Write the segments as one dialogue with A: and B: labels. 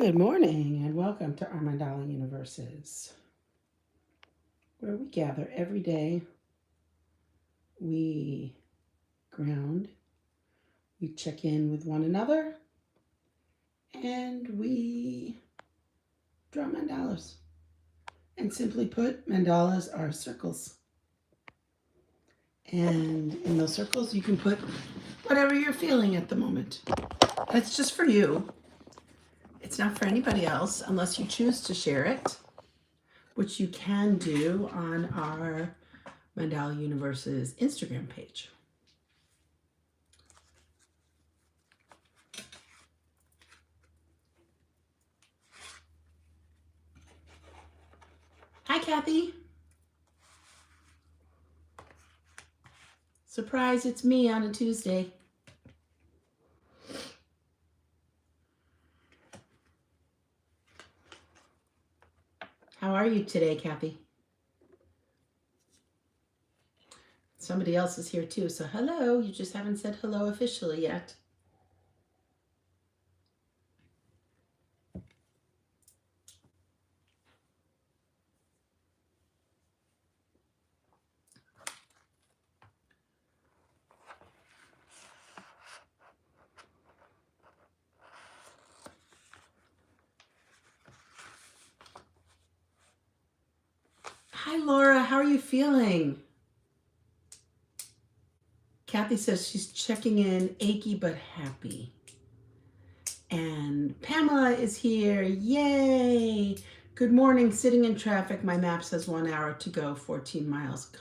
A: Good morning and welcome to our Mandala Universes, where we gather every day, we ground, we check in with one another, and we draw mandalas. And simply put, mandalas are circles. And in those circles, you can put whatever you're feeling at the moment. And it's just for you. It's not for anybody else unless you choose to share it, which you can do on our Mandala Universe's Instagram page. Hi, Kathy. Surprise, it's me on a Tuesday. How are you today, Kathy? Somebody else is here too, so hello. You just haven't said hello officially yet. Hi, Laura. How are you feeling? Kathy says she's checking in, achy but happy. And Pamela is here. Yay! Good morning. Sitting in traffic. My map says 1 hour to go, 14 miles.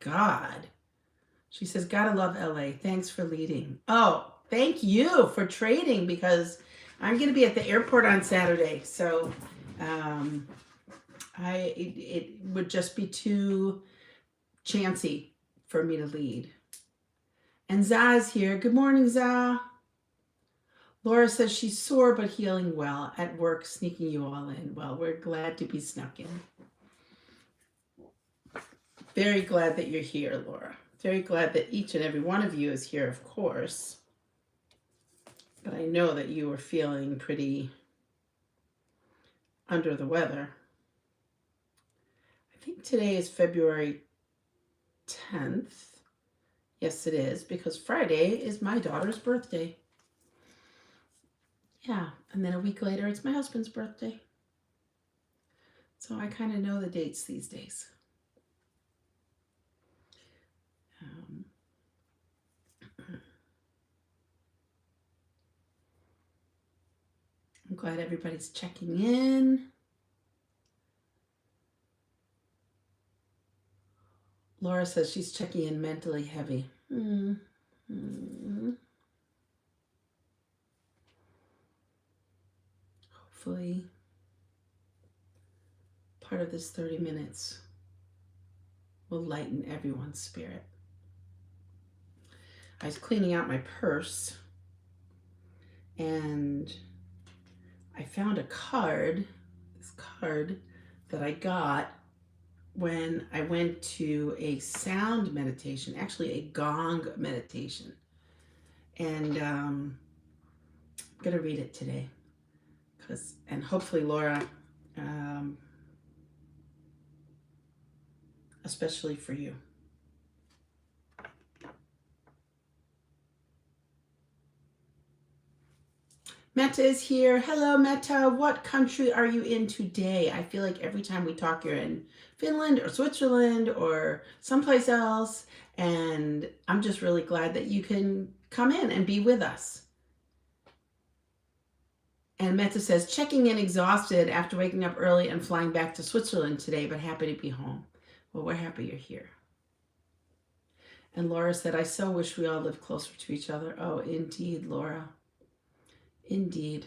A: God. She says, gotta love LA. Thanks for leading. Oh, thank you for trading because I'm going to be at the airport on Saturday. So it would just be too chancy for me to lead. And Za's here. Good morning, Za. Laura says she's sore but healing well at work, sneaking you all in. Well, we're glad to be snuck in. Very glad that you're here, Laura. Very glad that each and every one of you is here, of course. But I know that you are feeling pretty under the weather. I think today is February 10th. Yes, it is, because Friday is my daughter's birthday. Yeah, and then a week later, it's my husband's birthday. So I kind of know the dates these days. I'm glad everybody's checking in. Laura says she's checking in mentally heavy. Hopefully, part of this 30 minutes will lighten everyone's spirit. I was cleaning out my purse and I found a card, this card that I got when I went to a sound meditation, actually a gong meditation. And I'm going to read it today. And hopefully Laura, especially for you. Meta is here. Hello, Meta. What country are you in today? I feel like every time we talk, you're in Finland or Switzerland or someplace else. And I'm just really glad that you can come in and be with us. And Meta says, checking in exhausted after waking up early and flying back to Switzerland today, but happy to be home. Well, we're happy you're here. And Laura said, I so wish we all lived closer to each other. Oh, indeed, Laura. Indeed.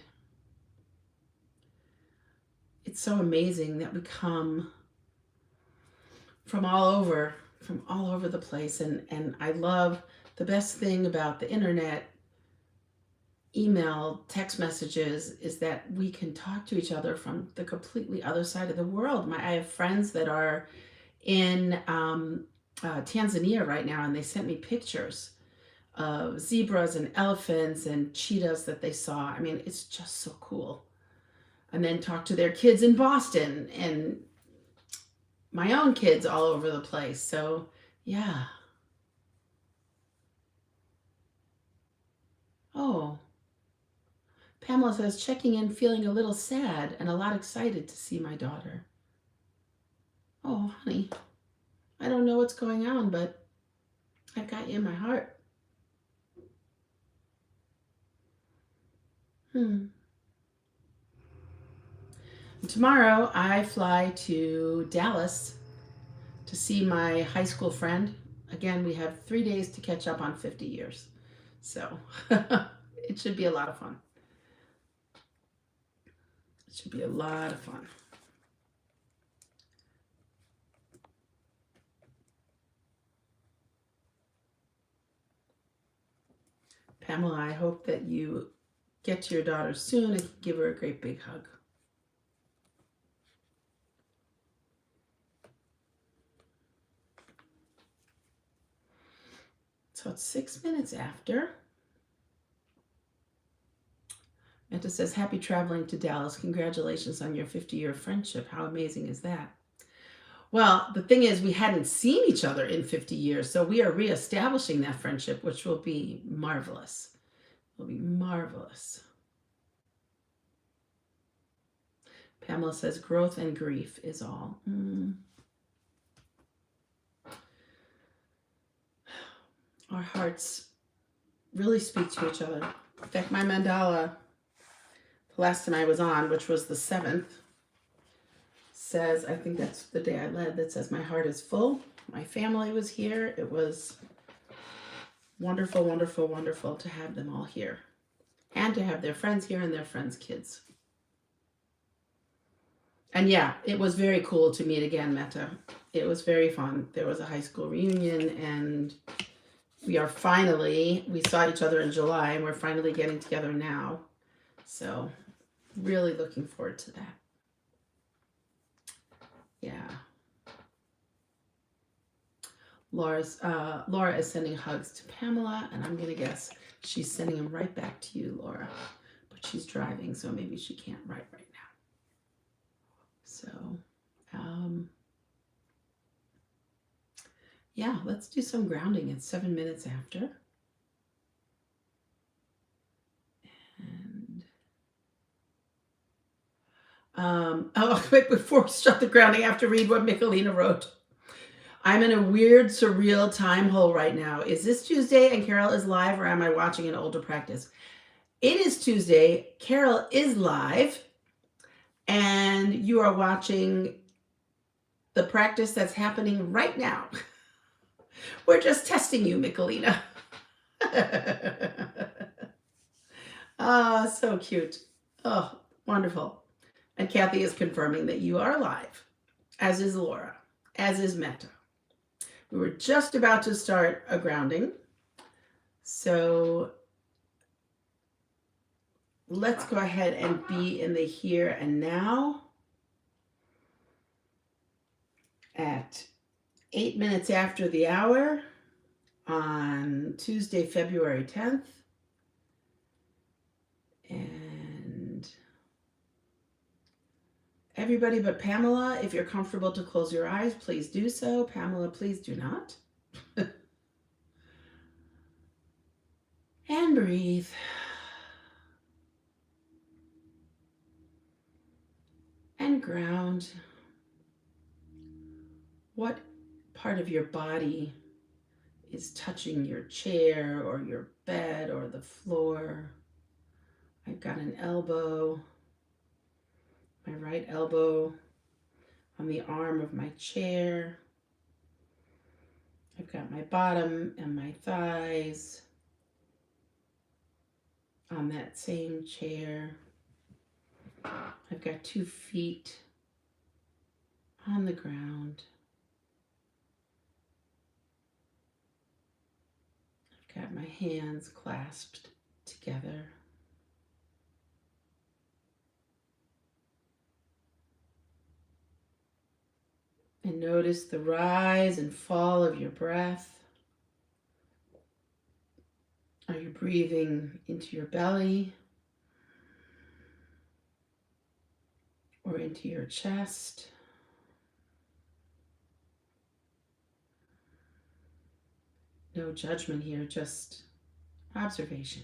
A: It's so amazing that we come from all over the place. And I love the best thing about the internet, email, text messages, is that we can talk to each other from the completely other side of the world. I have friends that are in Tanzania right now, and they sent me pictures of zebras and elephants and cheetahs that they saw. I mean, it's just so cool. and then talk to their kids in Boston and my own kids all over the place. So, yeah. Oh, Pamela says, checking in, feeling a little sad and a lot excited to see my daughter. Oh, honey, I don't know what's going on, but I've got you in my heart. Tomorrow, I fly to Dallas to see my high school friend. Again, we have 3 days to catch up on 50 years. So it should be a lot of fun. It should be a lot of fun. Pamela, I hope that you get to your daughter soon and give her a great big hug. So it's 6 minutes after. Menta says, happy traveling to Dallas. Congratulations on your 50-year friendship. How amazing is that? Well, the thing is, we hadn't seen each other in 50 years, so we are reestablishing that friendship, which will be marvelous. It will be marvelous. Pamela says, growth and grief is all. Our hearts really speak to each other. In fact, my mandala, the last time I was on, which was the 7th, says, I think that's the day I led, that says, my heart is full. My family was here. It was wonderful, wonderful, wonderful to have them all here and to have their friends here and their friends' kids. And yeah, it was very cool to meet again, Meta. It was very fun. There was a high school reunion, and we saw each other in July, and we're finally getting together now. So really looking forward to that. Yeah. Laura is sending hugs to Pamela, and I'm going to guess she's sending them right back to you, Laura. But she's driving, so maybe she can't write right now. So, yeah, let's do some grounding. It's 7 minutes after. And before we start the grounding, I have to read what Michelina wrote. I'm in a weird, surreal time hole right now. Is this Tuesday and Carol is live, or am I watching an older practice? It is Tuesday. Carol is live, and you are watching the practice that's happening right now. We're just testing you, Michelina. Oh, so cute. Oh, wonderful. And Kathy is confirming that you are live, as is Laura, as is Meta. We were just about to start a grounding. So let's go ahead and be in the here and now at 8 minutes after the hour on Tuesday, February 10th. And everybody but Pamela, if you're comfortable to close your eyes, please do so. Pamela, please do not. And breathe. And ground. What part of your body is touching your chair or your bed or the floor? I've got an elbow, my right elbow on the arm of my chair. I've got my bottom and my thighs on that same chair. I've got 2 feet on the ground. I've got my hands clasped together. And notice the rise and fall of your breath. Are you breathing into your belly? lower into your chest. No judgment here, just observation.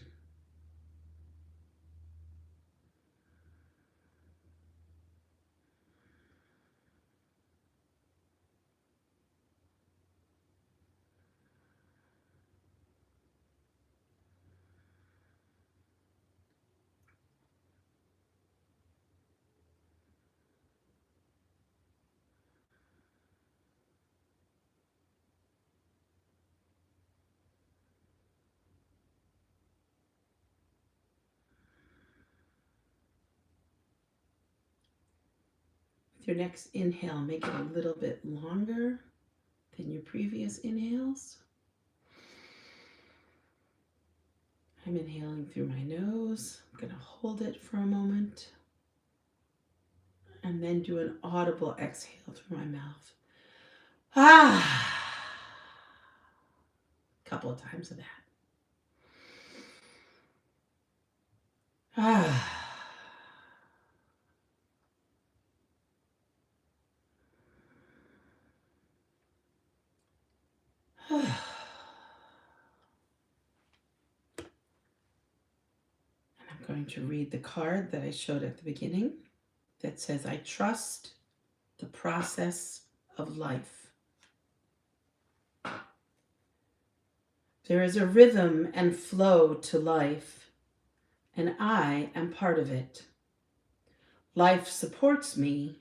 A: With your next inhale, make it a little bit longer than your previous inhales. I'm inhaling through my nose. I'm going to hold it for a moment and then do an audible exhale through my mouth. Ah! A couple of times of that. Ah. And I'm going to read the card that I showed at the beginning that says, I trust the process of life. There is a rhythm and flow to life, and I am part of it. Life supports me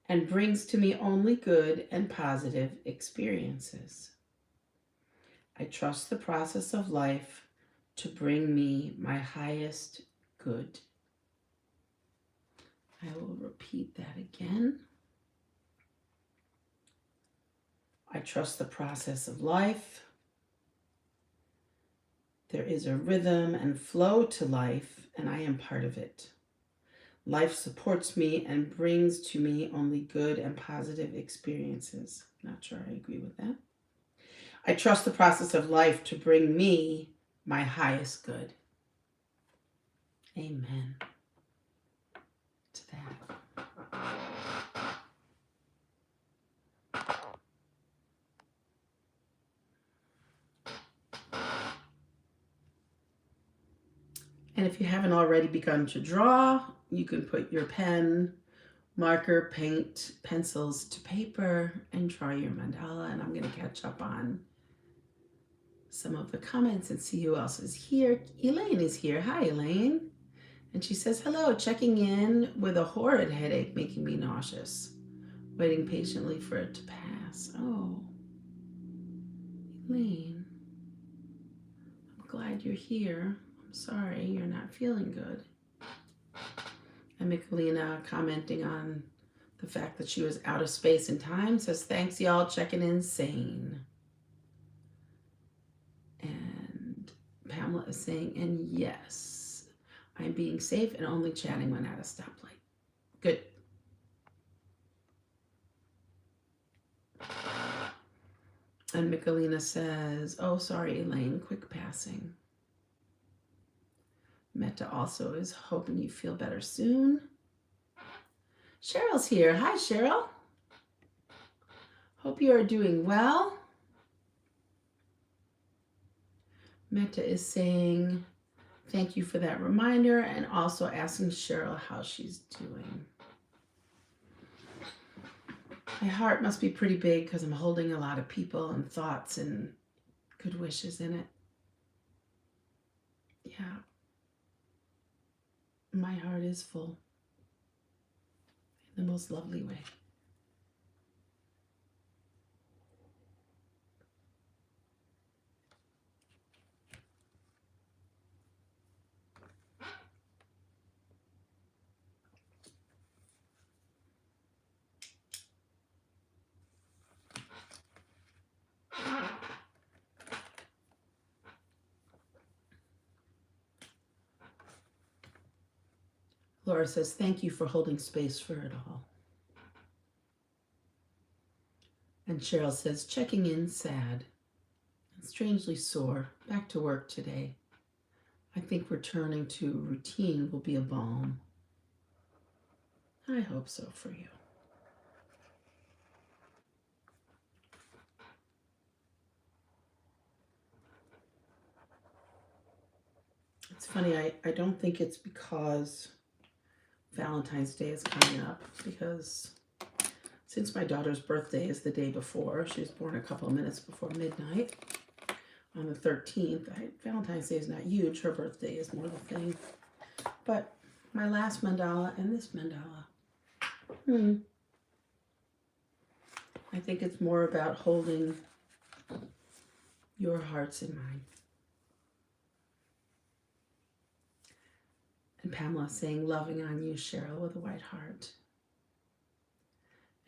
A: and brings to me only good and positive experiences. I trust the process of life to bring me my highest good. I will repeat that again. I trust the process of life. There is a rhythm and flow to life, and I am part of it. Life supports me and brings to me only good and positive experiences. Not sure I agree with that. I trust the process of life to bring me my highest good. Amen to that. And if you haven't already begun to draw, you can put your pen, marker, paint, pencils to paper and draw your mandala. And I'm going to catch up on some of the comments and see who else is here. Elaine is here. Hi, Elaine. And she says, hello, checking in with a horrid headache making me nauseous. Waiting patiently for it to pass. Oh, Elaine, I'm glad you're here. I'm sorry you're not feeling good. And Michelina commenting on the fact that she was out of space and time says, thanks y'all checking in sane. And Pamela is saying, and yes, I'm being safe and only chatting when at a stoplight. Good. And Michelina says, oh, sorry, Elaine, quick passing. Meta also is hoping you feel better soon. Cheryl's here. Hi, Cheryl. Hope you are doing well. Meta is saying, thank you for that reminder, and also asking Cheryl how she's doing. My heart must be pretty big because I'm holding a lot of people and thoughts and good wishes in it. Yeah. My heart is full in the most lovely way. Laura says, thank you for holding space for it all. And Cheryl says, checking in sad and strangely sore. Back to work today. I think returning to routine will be a balm. I hope so for you. It's funny, I don't think it's because Valentine's Day is coming up, because since my daughter's birthday is the day before, she was born a couple of minutes before midnight on the 13th. Valentine's Day is not huge. Her birthday is more the thing. But my last mandala and this mandala, I think it's more about holding your hearts in mine. And Pamela saying, loving on you, Cheryl, with a white heart.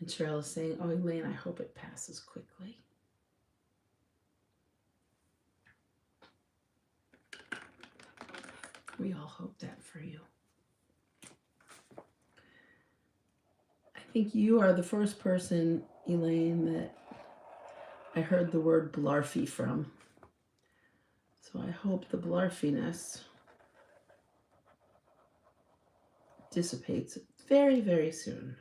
A: And Cheryl is saying, oh, Elaine, I hope it passes quickly. We all hope that for you. I think you are the first person, Elaine, that I heard the word blarfy from. So I hope the blarfiness dissipates very, very soon.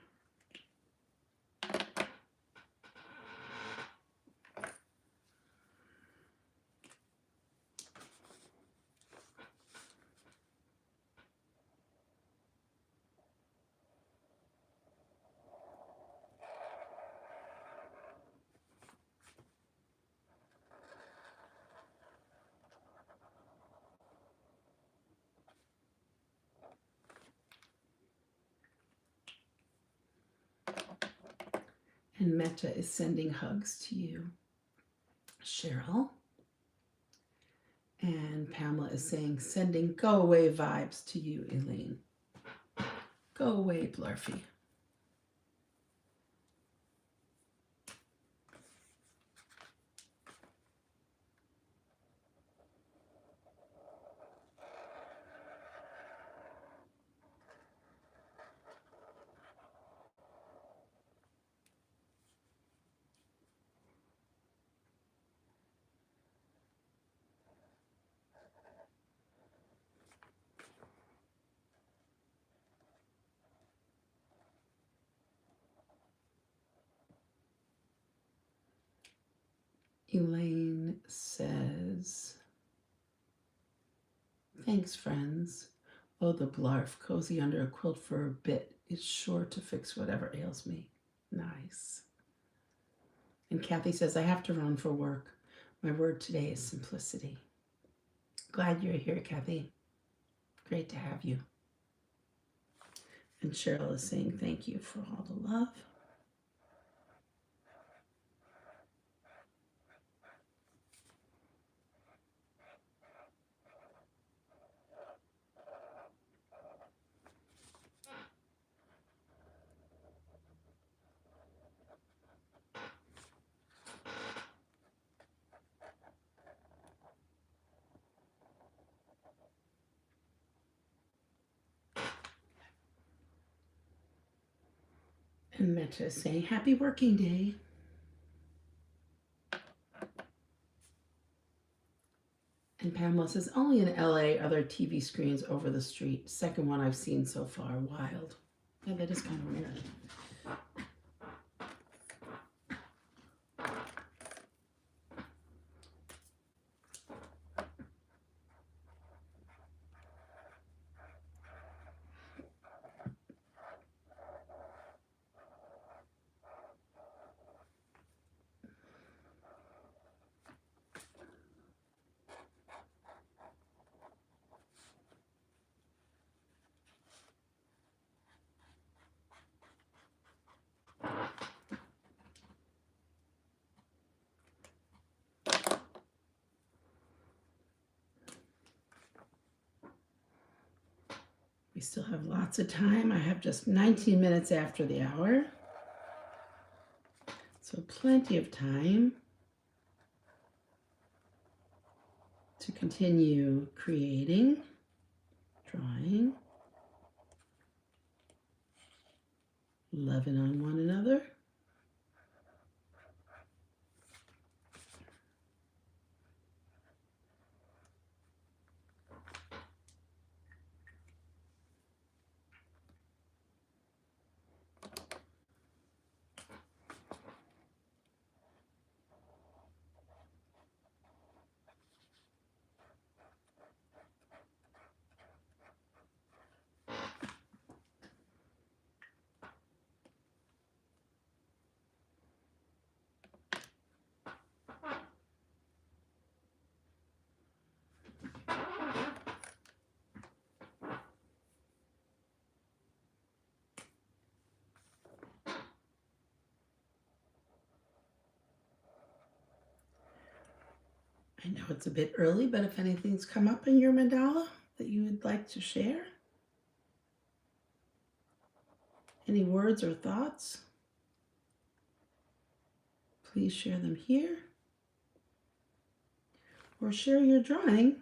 A: And Metta is sending hugs to you, Cheryl. And Pamela is saying, sending go away vibes to you, Elaine. Go away, Blarfy. Elaine says, thanks, friends. Oh, the blarf, cozy under a quilt for a bit is sure to fix whatever ails me. Nice. And Kathy says, I have to run for work. My word today is simplicity. Glad you're here, Kathy. Great to have you. And Cheryl is saying thank you for all the love. And Metta is saying, happy working day. And Pamela says, only in LA are there TV screens over the street. Second one I've seen so far. Wild. Yeah, that is kind of weird. We still have lots of time. I have just 19 minutes after the hour. So plenty of time to continue creating, drawing, loving on one another. know it's a bit early, but if anything's come up in your mandala that you would like to share, any words or thoughts, please share them here or share your drawing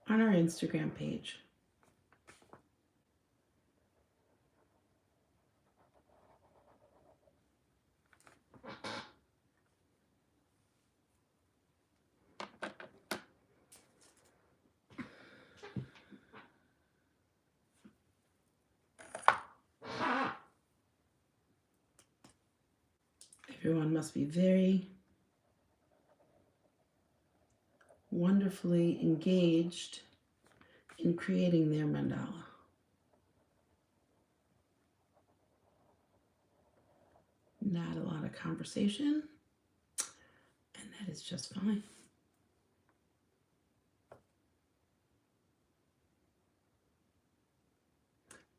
A: on our Instagram page. Everyone must be very wonderfully engaged in creating their mandala. Not a lot of conversation, and that is just fine.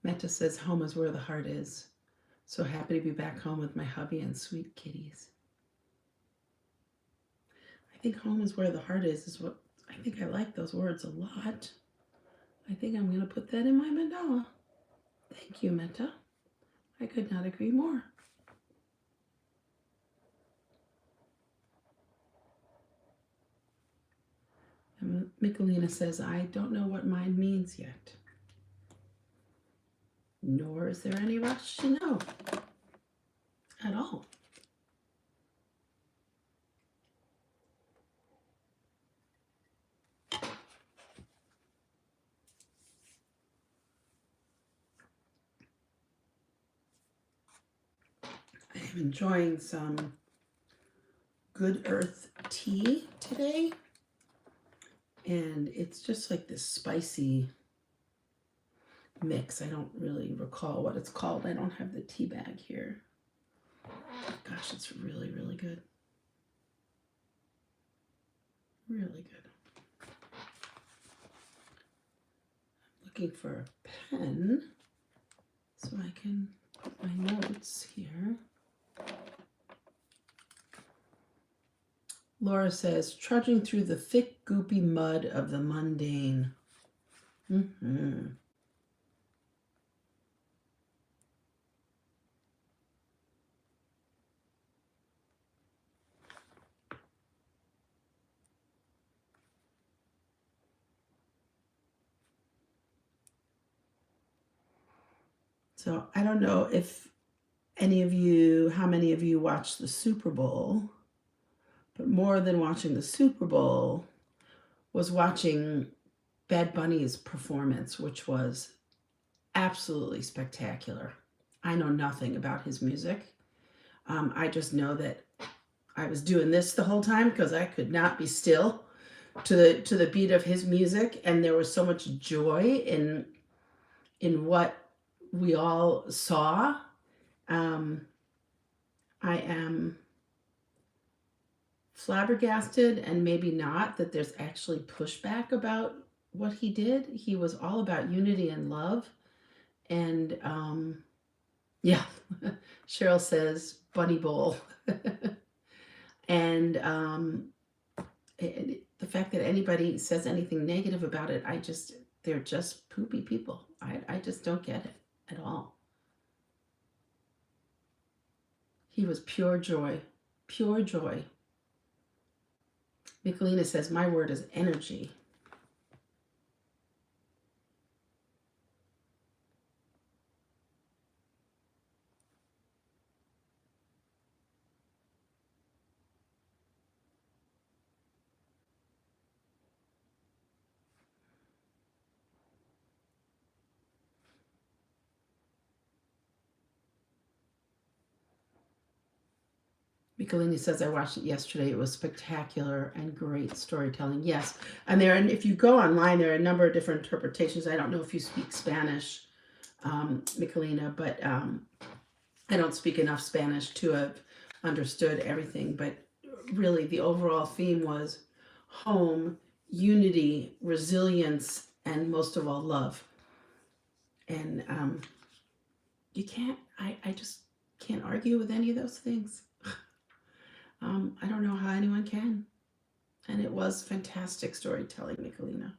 A: Metta says, home is where the heart is. So happy to be back home with my hubby and sweet kitties. I think home is where the heart is what I think. I like those words a lot. I think I'm going to put that in my mandala. Thank you, Metta. I could not agree more. And Michelina says, I don't know what mine means yet. Nor is there any rush to know at all. I am enjoying some Good Earth tea today, and it's just like this spicy mix. I don't really recall what it's called. I don't have the tea bag here. Gosh, it's really, really good. Really good. I'm looking for a pen so I can put my notes here. Laura says, trudging through the thick, goopy mud of the mundane. So I don't know if how many of you watched the Super Bowl, but more than watching the Super Bowl was watching Bad Bunny's performance, which was absolutely spectacular. I know nothing about his music. I just know that I was doing this the whole time because I could not be still to the beat of his music, and there was so much joy in what we all saw. I am flabbergasted, and maybe not, that there's actually pushback about what he did. He was all about unity and love. And yeah, Cheryl says Bunny Bowl. And the fact that anybody says anything negative about it, they're just poopy people. I just don't get it at all. He was pure joy, pure joy. Michelina says, my word is energy. Michelini says, I watched it yesterday. It was spectacular and great storytelling. Yes. And if you go online, there are a number of different interpretations. I don't know if you speak Spanish, Michelina, but I don't speak enough Spanish to have understood everything. But really, the overall theme was home, unity, resilience, and most of all, love. And I just can't argue with any of those things. I don't know how anyone can. And it was fantastic storytelling, Michelina.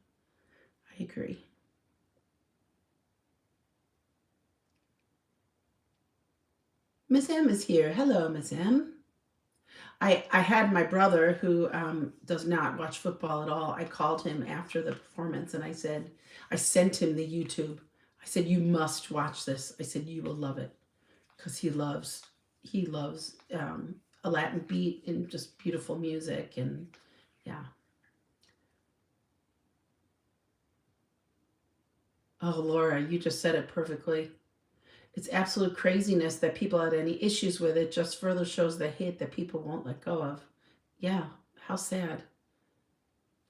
A: I agree. Miss M is here. Hello, Miss M. I had my brother who does not watch football at all. I called him after the performance and I sent him the YouTube. I said, you must watch this. I said, you will love it because he loves a Latin beat and just beautiful music. And yeah. Oh, Laura, you just said it perfectly. It's absolute craziness that people had any issues with it just further shows the hate that people won't let go of. Yeah, how sad.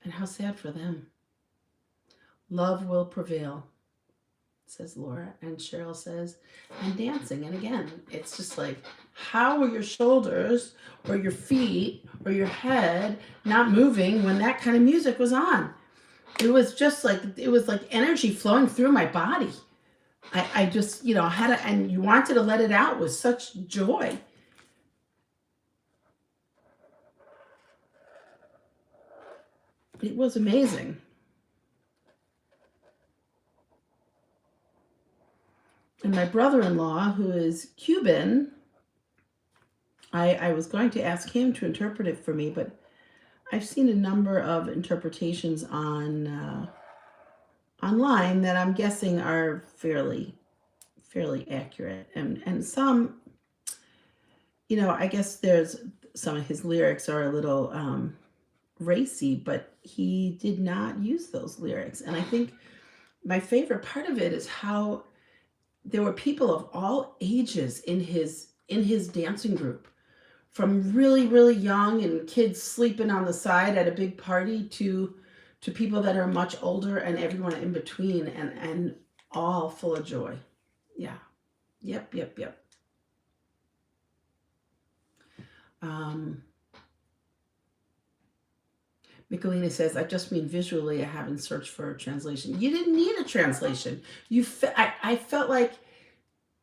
A: And how sad for them. Love will prevail, says Laura. And Cheryl says, and dancing. And again, it's just like, how are your shoulders or your feet or your head not moving when that kind of music was on? It was like energy flowing through my body. I just, had to, and you wanted to let it out with such joy. It was amazing. And my brother-in-law, who is Cuban, I was going to ask him to interpret it for me, but I've seen a number of interpretations online that I'm guessing are fairly accurate, and some, I guess there's some of his lyrics are a little racy, but he did not use those lyrics. And I think my favorite part of it is how there were people of all ages in his dancing group, from really really young and kids sleeping on the side at a big party to people that are much older and everyone in between, and all full of joy. Yeah. Yep. Michelina says, I just mean visually. I haven't searched for a translation. You didn't need a translation. I felt like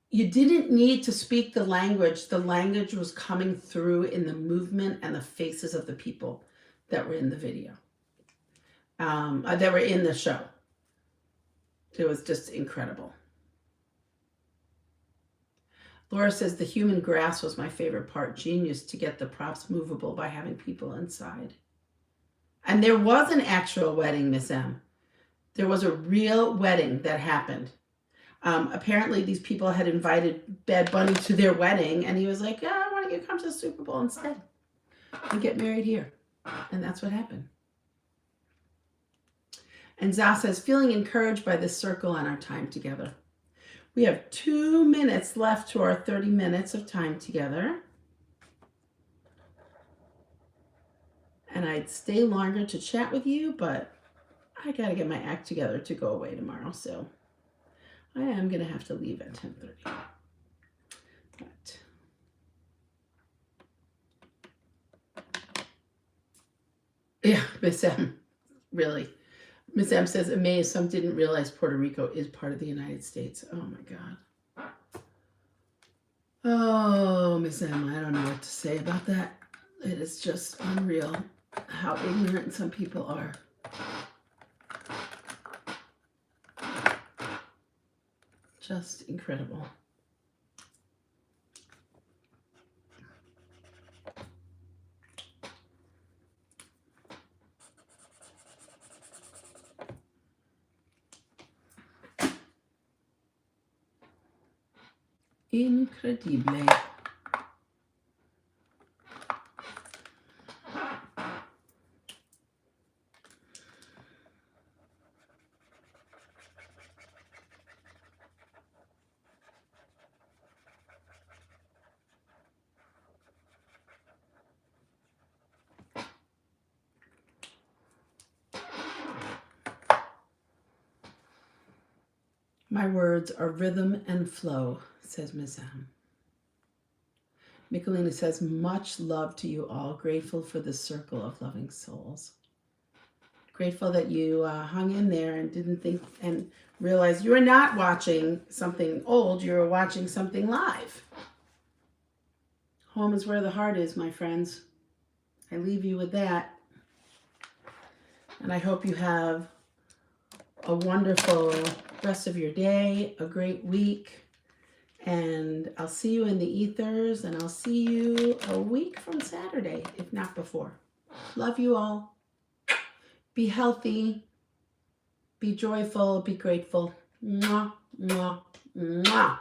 A: you didn't need to speak the language. The language was coming through in the movement and the faces of the people that were in the video, that were in the show. It was just incredible. Laura says, the human grass was my favorite part. Genius to get the props movable by having people inside. And there was an actual wedding, Miss M. There was a real wedding that happened. Apparently, these people had invited Bad Bunny to their wedding, and he was like, why don't you come to the Super Bowl instead and get married here? And that's what happened. And Za says, feeling encouraged by this circle and our time together. We have 2 minutes left to our 30 minutes of time together. And I'd stay longer to chat with you, but I got to get my act together to go away tomorrow. So I am going to have to leave at 10:30. But yeah, Miss M, really. Miss M says, amazed, some didn't realize Puerto Rico is part of the United States. Oh my God. Oh, Miss M, I don't know what to say about that. It is just unreal how ignorant some people are. Just incredible. Incredible. My words are rhythm and flow, says Ms. M. Michelina says, much love to you all. Grateful for this circle of loving souls. Grateful that you hung in there and didn't think and realize you were not watching something old. You were watching something live. Home is where the heart is, my friends. I leave you with that. And I hope you have a wonderful rest of your day, a great week. And I'll see you in the ethers, and I'll see you a week from Saturday, if not before. Love you all. Be healthy. Be joyful. Be grateful. Mwah, mwah, mwah.